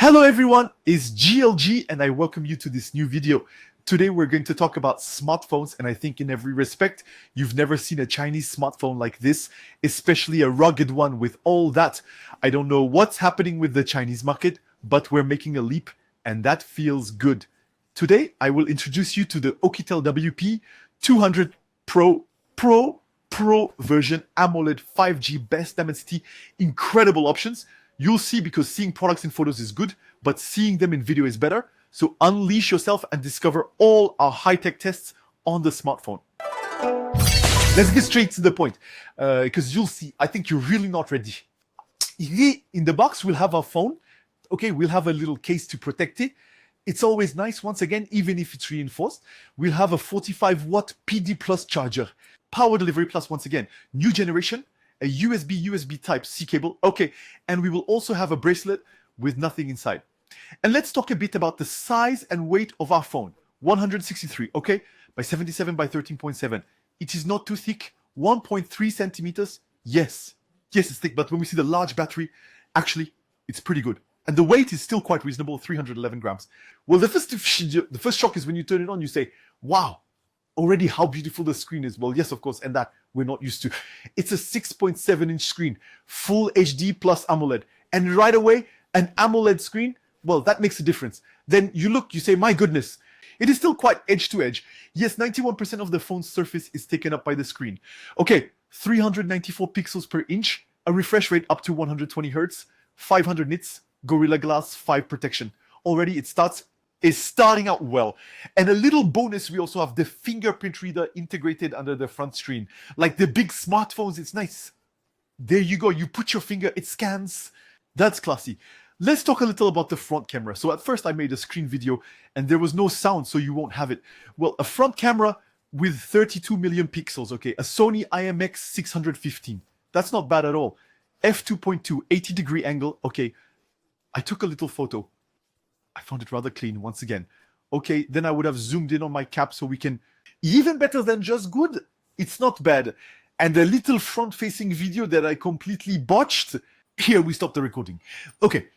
Hello everyone, it's GLG and I welcome you to this new video. Today we're going to talk about smartphones, and I think in every respect, you've never seen a Chinese smartphone like this, especially a rugged one with all that. I don't know what's happening with the Chinese market, but we're making a leap and that feels good. Today, I will introduce you to the Oukitel WP200 Pro version AMOLED 5G best dimensity, incredible options. You'll see, because seeing products in photos is good, but seeing them in video is better. So unleash yourself and discover all our high-tech tests on the smartphone. Let's get straight to the point, because you'll see, I think you're really not ready. In the box, we'll have our phone. Okay, we'll have a little case to protect it. It's always nice, once again, even if it's reinforced. We'll have a 45-watt PD Plus charger. Power delivery plus, once again, new generation. A USB Type-C cable, okay, and we will also have a bracelet with nothing inside. And let's talk a bit about the size and weight of our phone. 163, okay, by 77 by 13.7. It is not too thick, 1.3 centimeters. Yes, it's thick, but when we see the large battery, actually, it's pretty good. And the weight is still quite reasonable, 311 grams. Well, the first shock is when you turn it on, you say, wow, already how beautiful the screen is. Well, yes, of course, and that we're not used to. It's a 6.7-inch screen, full HD plus AMOLED. And right away, an AMOLED screen, well, that makes a difference. Then you look, you say, my goodness, it is still quite edge to edge. Yes, 91% of the phone's surface is taken up by the screen. Okay, 394 pixels per inch, a refresh rate up to 120 Hertz, 500 nits, Gorilla Glass 5 protection. Already it is starting out well. And a little bonus, we also have the fingerprint reader integrated under the front screen. Like the big smartphones, it's nice. There you go, you put your finger, it scans. That's classy. Let's talk a little about the front camera. So at first I made a screen video and there was no sound, so you won't have it. Well, a front camera with 32 million pixels, okay. A Sony IMX615. That's not bad at all. f2.2, 80-degree angle, okay. I took a little photo. I found it rather clean, once again. Okay, then I would have zoomed in on my cap so we can... Even better than just good, it's not bad. And a little front-facing video that I completely botched. Here, we stop the recording. Okay.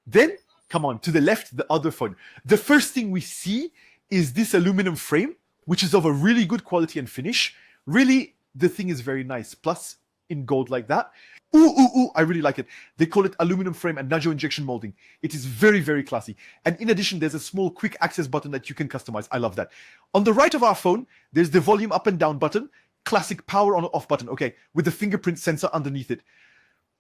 Then, come on, to the left, the other phone. The first thing we see is this aluminum frame, which is of a really good quality and finish. Really, the thing is very nice. Plus, in gold like that. I really like it. They call it aluminum frame and Najo injection molding. It is very, very classy. And in addition, there's a small quick access button that you can customize. I love that. On the right of our phone, there's the volume up and down button, classic power on or off button, okay, with the fingerprint sensor underneath it.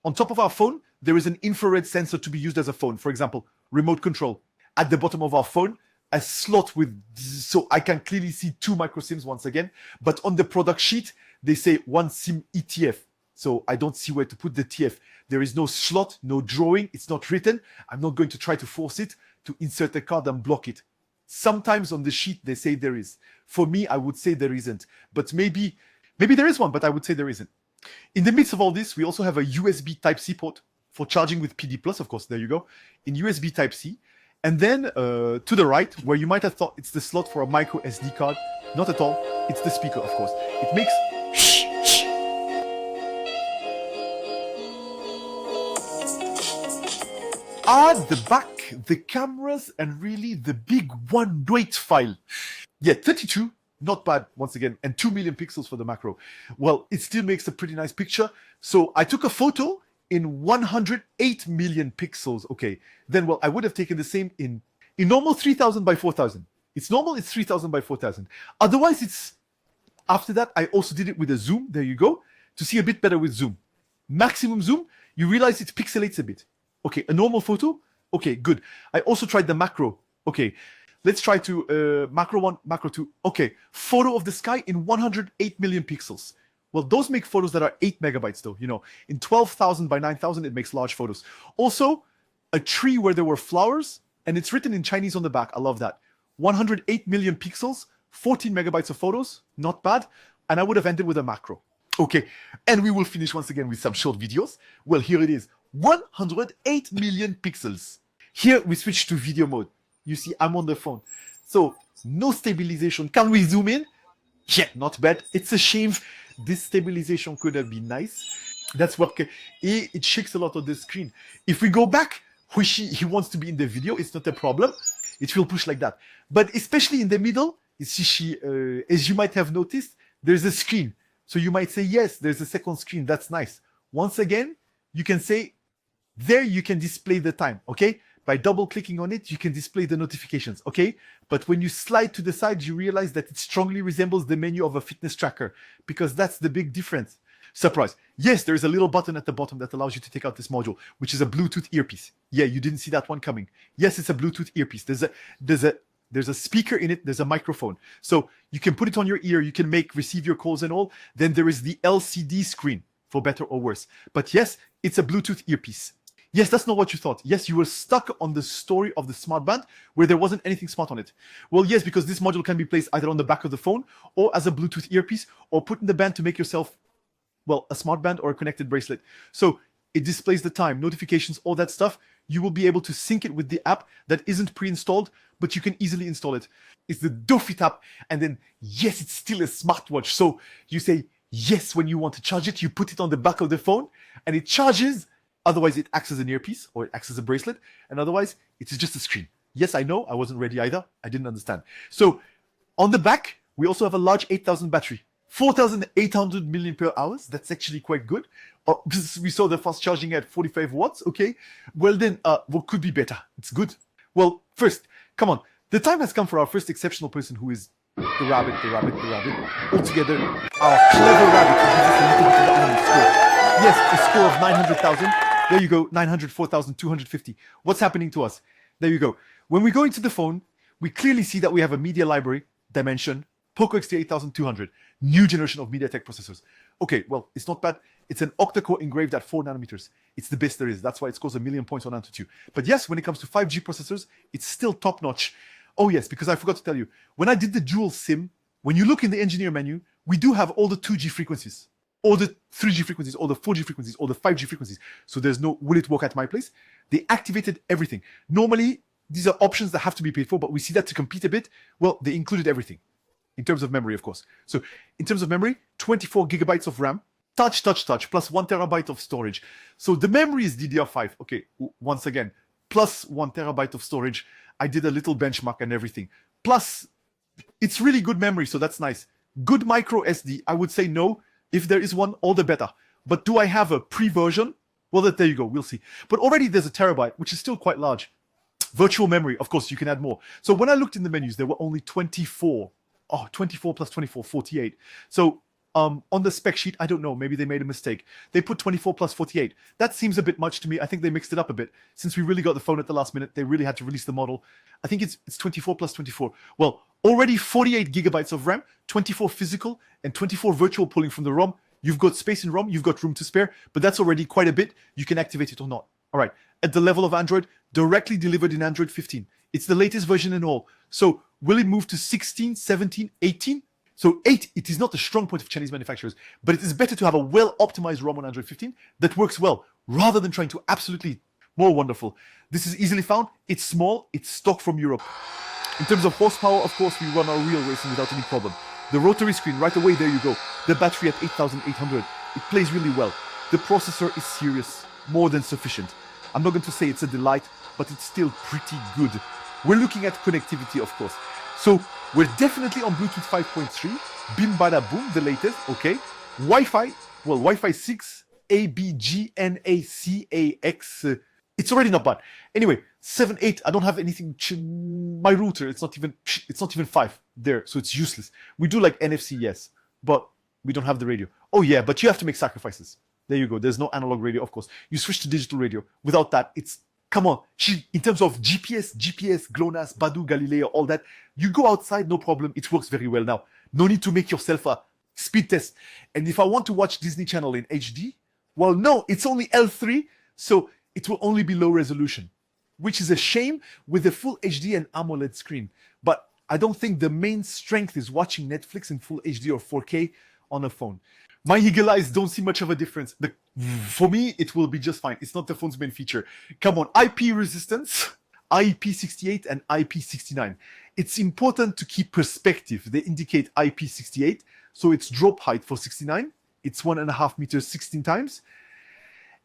On top of our phone, there is an infrared sensor to be used as a phone. For example, remote control. At the bottom of our phone, a slot with, so I can clearly see 2 micro SIMs once again, but on the product sheet, they say 1 SIM ETF. So I don't see where to put the TF. There is no slot, no drawing. It's not written. I'm not going to try to force it to insert a card and block it. Sometimes on the sheet, they say there is. For me, I would say there isn't. But maybe there is one, but I would say there isn't. In the midst of all this, we also have a USB Type-C port for charging with PD+, of course, there you go, in USB Type-C. And then to the right, where you might have thought it's the slot for a micro SD card, not at all. It's the speaker, of course. It makes... At the back, the cameras, and really the big one-weight file. Yeah, 32, not bad, once again, and 2 million pixels for the macro. Well, it still makes a pretty nice picture. So I took a photo in 108 million pixels, okay. Then, well, I would have taken the same in normal 3000 by 4000. It's normal, it's 3000 by 4000. Otherwise, it's, after that, I also did it with a zoom, there you go, to see a bit better with zoom. Maximum zoom, you realize it pixelates a bit. Okay, a normal photo? Okay, good. I also tried the macro. Okay, let's try to macro 1, macro 2. Okay, photo of the sky in 108 million pixels. Well, those make photos that are 8 megabytes though. You know, in 12,000 by 9,000, it makes large photos. Also, a tree where there were flowers, and it's written in Chinese on the back. I love that. 108 million pixels, 14 megabytes of photos, not bad. And I would have ended with a macro. Okay, and we will finish once again with some short videos. Well, here it is. 108 million pixels. Here we switch to video mode. You see, I'm on the phone. So, no stabilization. Can we zoom in? Yeah, not bad. It's a shame. This stabilization could have been nice. That's what it shakes a lot on the screen. If we go back, he wants to be in the video, it's not a problem. It will push like that. But especially in the middle, you see, as you might have noticed, there's a screen. So you might say, yes, there's a second screen. That's nice. Once again, you can say, there you can display the time, okay? By double clicking on it, you can display the notifications, okay? But when you slide to the side, you realize that it strongly resembles the menu of a fitness tracker, because that's the big difference. Surprise. Yes, there is a little button at the bottom that allows you to take out this module, which is a Bluetooth earpiece. Yeah, you didn't see that one coming. Yes, it's a Bluetooth earpiece. There's a speaker in it, there's a microphone. So you can put it on your ear, you can receive your calls and all. Then there is the LCD screen, for better or worse. But yes, it's a Bluetooth earpiece. Yes, that's not what you thought. Yes, you were stuck on the story of the smart band where there wasn't anything smart on it. Well, yes, because this module can be placed either on the back of the phone or as a Bluetooth earpiece, or put in the band to make yourself, well, a smart band or a connected bracelet. So it displays the time, notifications, all that stuff. You will be able to sync it with the app that isn't pre-installed, but you can easily install it. It's the Dofit app, and then yes, it's still a smartwatch. So you say yes when you want to charge it, you put it on the back of the phone and it charges. Otherwise, it acts as an earpiece or it acts as a bracelet, and otherwise, it is just a screen. Yes, I know, I wasn't ready either. I didn't understand. So on the back, we also have a large 8,000 battery. 4,800 milliampere hours. That's actually quite good. We saw the fast charging at 45 watts. Okay. Well then, what could be better? It's good. Well, first, come on. The time has come for our first exceptional person, who is the rabbit. Altogether, our clever rabbit who gives us a little bit of the animal score. Yes, a score of 900,000. There you go, 904,250. What's happening to us? There you go. When we go into the phone, we clearly see that we have a media library, Dimension, Poco X3 8200, new generation of MediaTek processors. Okay, well, it's not bad. It's an octa-core engraved at 4 nanometers. It's the best there is. That's why it scores 1 million points on Antutu. But yes, when it comes to 5G processors, it's still top-notch. Oh yes, because I forgot to tell you, when I did the dual SIM, when you look in the engineer menu, we do have all the 2G frequencies, all the 3G frequencies, all the 4G frequencies, all the 5G frequencies. So there's no, will it work at my place? They activated everything. Normally, these are options that have to be paid for, but we see that to compete a bit, well, they included everything. In terms of memory, of course. So in terms of memory, 24 gigabytes of RAM, touch, plus 1 terabyte of storage. So the memory is DDR5. Okay, once again, plus 1 terabyte of storage. I did a little benchmark and everything. Plus, it's really good memory, so that's nice. Good micro SD, I would say no. If there is one, all the better. But do I have a pre-version? Well, there you go, we'll see. But already there's a terabyte, which is still quite large. Virtual memory, of course, you can add more. So when I looked in the menus, there were only 24. Oh, 24 plus 24, 48. So on the spec sheet, I don't know, maybe they made a mistake. They put 24 plus 48. That seems a bit much to me. I think they mixed it up a bit. Since we really got the phone at the last minute, they really had to release the model. I think it's 24 plus 24. Well, already 48 gigabytes of RAM, 24 physical, and 24 virtual pulling from the ROM. You've got space in ROM, you've got room to spare, but that's already quite a bit. You can activate it or not. All right, at the level of Android, directly delivered in Android 15. It's the latest version and all. So will it move to 16, 17, 18? So 8, it is not a strong point of Chinese manufacturers, but it is better to have a well-optimized ROM on Android 15 that works well, rather than trying to absolutely more wonderful. This is easily found, it's small, it's stock from Europe. In terms of horsepower, of course, we run our real racing without any problem. The rotary screen, right away, there you go. The battery at 8,800. It plays really well. The processor is serious, more than sufficient. I'm not going to say it's a delight, but it's still pretty good. We're looking at connectivity, of course. So we're definitely on Bluetooth 5.3, Bim Bada Boom, the latest, okay. Wi-Fi, well, Wi-Fi 6, ABGNACAX, it's already not bad. Anyway, 7, 8, I don't have anything, my router, it's not even 5 there, so it's useless. We do like NFC, yes, but we don't have the radio. Oh yeah, but you have to make sacrifices. There you go, there's no analog radio, of course. You switch to digital radio. Without that, it's, come on, in terms of GPS, GLONASS, Badu, Galileo, all that, you go outside, no problem, it works very well now. No need to make yourself a speed test. And if I want to watch Disney Channel in HD, well, no, it's only L3, so it will only be low resolution, which is a shame with the full HD and AMOLED screen. But I don't think the main strength is watching Netflix in full HD or 4K on a phone. My eagle eyes don't see much of a difference. For me, it will be just fine. It's not the phone's main feature. Come on, IP resistance, IP68 and IP69. It's important to keep perspective. They indicate IP68, so it's drop height for 69, it's 1.5 meters 16 times.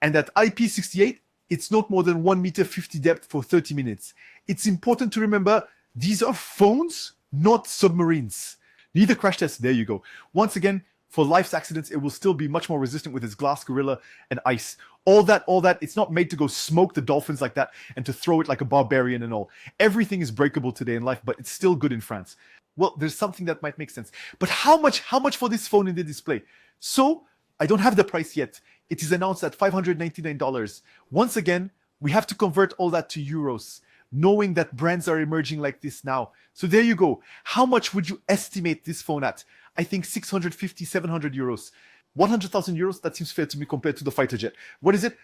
And that IP68, it's not more than 1 meter 50 depth for 30 minutes. It's important to remember, these are phones, not submarines. Need a crash test? There you go. Once again, for life's accidents, it will still be much more resistant with its glass gorilla and ice. All that, it's not made to go smoke the dolphins like that and to throw it like a barbarian and all. Everything is breakable today in life, but it's still good in France. Well, there's something that might make sense. But how much for this phone in the display? So, I don't have the price yet. It is announced at $599. Once again, we have to convert all that to euros, knowing that brands are emerging like this now. So there you go. How much would you estimate this phone at? I think 650, 700 euros. 100,000 euros, that seems fair to me compared to the fighter jet. What is it?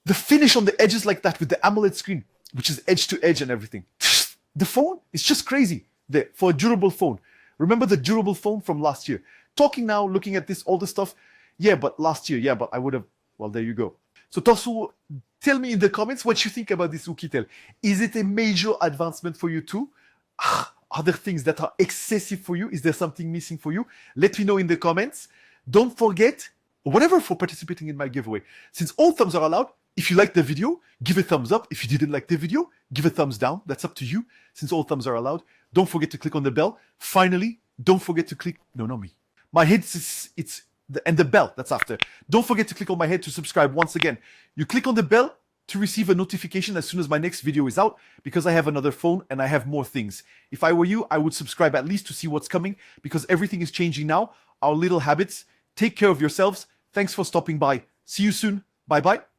The finish on the edges like that with the AMOLED screen, which is edge to edge and everything. The phone is just crazy there for a durable phone. Remember the durable phone from last year? Talking now, looking at this, all the stuff. Yeah, but last year, yeah, but I would have, well, there you go. So Torso, tell me in the comments what you think about this Oukitel. Is it a major advancement for you too? Are there things that are excessive for you? Is there something missing for you? Let me know in the comments. Don't forget, whatever, for participating in my giveaway. Since all thumbs are allowed, if you liked the video, give a thumbs up. If you didn't like the video, give a thumbs down. That's up to you, since all thumbs are allowed. Don't forget to click on the bell. Finally, don't forget to click, no, not me. My head, and the bell, that's after. Don't forget to click on my head to subscribe once again. You click on the bell to receive a notification as soon as my next video is out, because I have another phone and I have more things. If I were you, I would subscribe at least to see what's coming, because everything is changing now. Our little habits. Take care of yourselves. Thanks for stopping by. See you soon. Bye-bye.